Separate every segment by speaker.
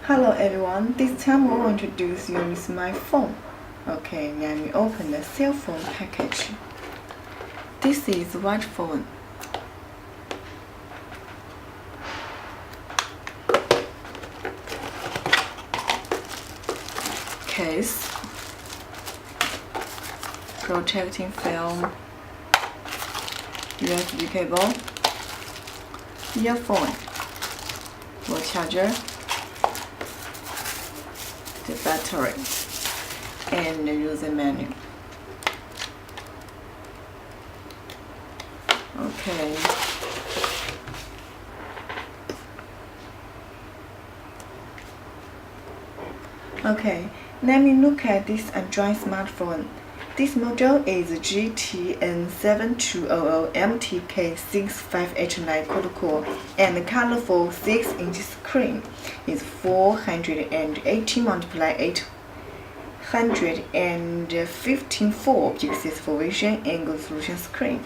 Speaker 1: Hello everyone, this time I will introduce you with my phone. Okay, let me open the cell phone package. This is white phone. Case, protecting film, USB cable, earphone, wall charger, the battery, and the user menu. Okay. Okay, let me look at this Android smartphone. This model is GT-N7200 MTK6589 quad-core and colorful 6-inch screen is 480 multiply 854 pixels for vision and resolution screen.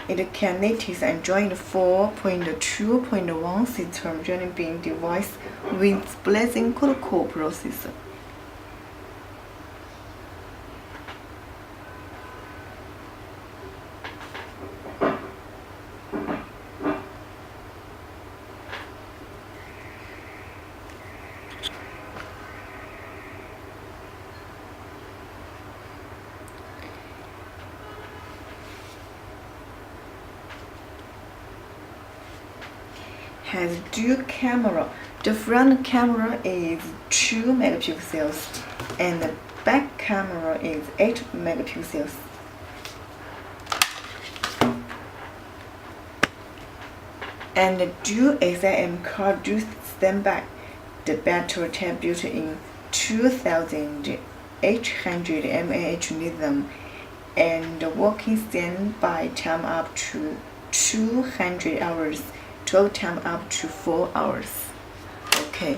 Speaker 1: It can latest Android 4.2.1 system running being device with blazing quad-core processor. Has dual camera. The front camera is 2 megapixels and the back camera is 8 megapixels. And the dual XLM card dual standby. The battery type built in 2800 mAh lithium and the working standby time up to 200 hours. 12 time up to 4 hours. Okay.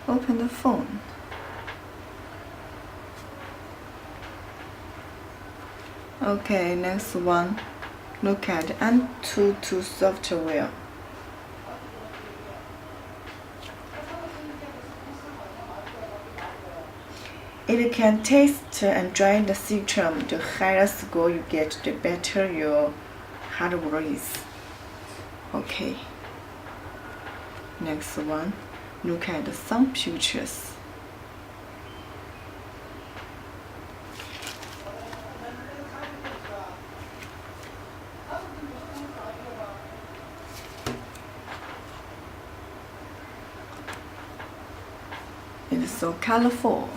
Speaker 1: Open the phone. Okay, next one. Look at Antutu software. It can test and join the system. The higher score you get, the better your hardware is. Okay. Next one, look at some pictures. It's so colorful.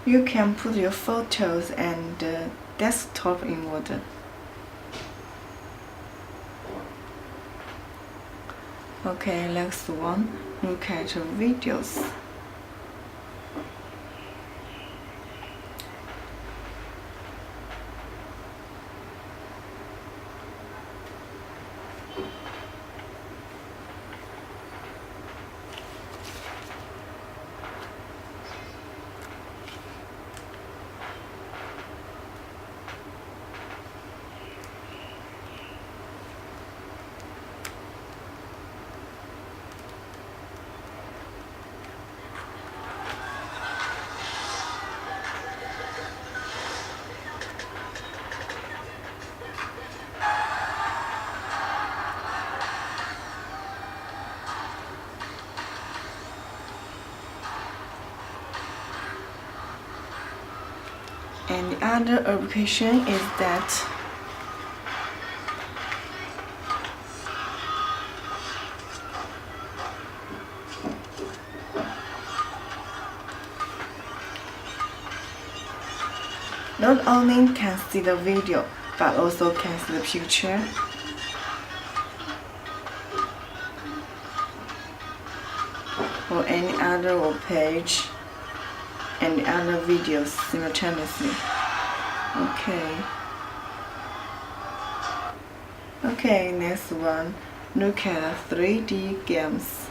Speaker 1: You can put your photos and desktop in order. Okay, next one, look at videos. And the other application is that not only can see the video but also can see the picture. for any other web page and other videos simultaneously. Okay, next one, look at 3D games.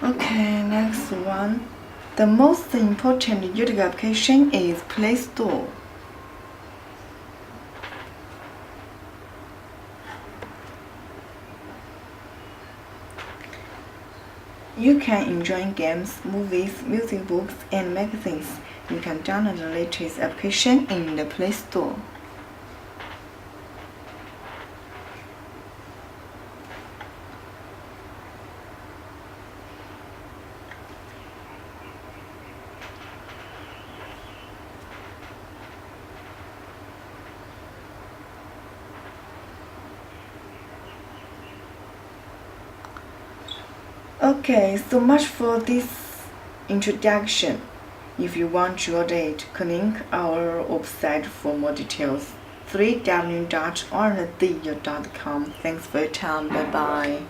Speaker 1: Okay, next one. The most important YouTube application is Play Store. You can enjoy games, movies, music books, and magazines. You can download the latest application in the Play Store. Okay, so much for this introduction. If you want your date, click our website for more details. www.orientphone.com. Thanks for your time. Bye bye.